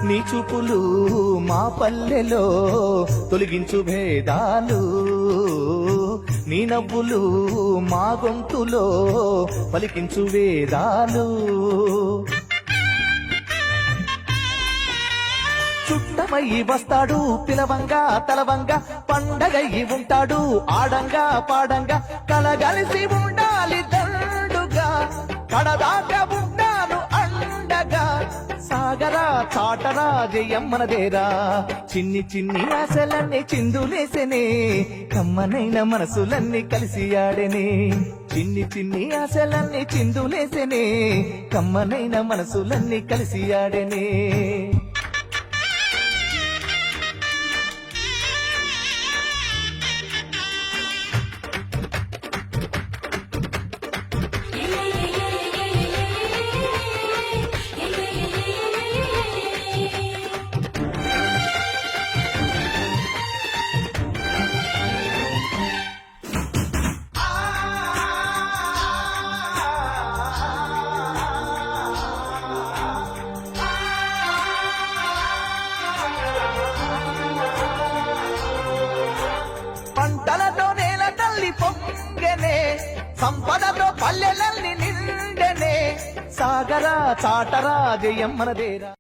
నీ చూపులు మా పల్లెలో తొలగించు భేదాలు, నీ నవ్వులు మా గొంతులో పలికించు వేదాలు. చుట్టమయ్యి వస్తాడు పిలవంగా తలవంగా, పండగయ్యి ఉంటాడు ఆడంగా పాడంగా, కలగలిసి ఉండాలి దండుగా, కడదాకా ఉంటాను అండగా. సాగరా చాటరా జయమ్మనదేరా, చిన్ని చిన్ని ఆశలన్నీ చిందులేసెనే, కమ్మనైన మనసులన్నీ కలిసి ఆడెనే. చిన్ని చిన్ని ఆశలన్నీ చిందులేసెనే, కమ్మనైన మనసులన్నీ కలిసి ఆడెనే. పంటలతో నేల తల్లి పొంగెనే, సంపదతో పల్లెలన్నీ నిండెనే, సాగరా చాటరా జయమ్మనదేరా.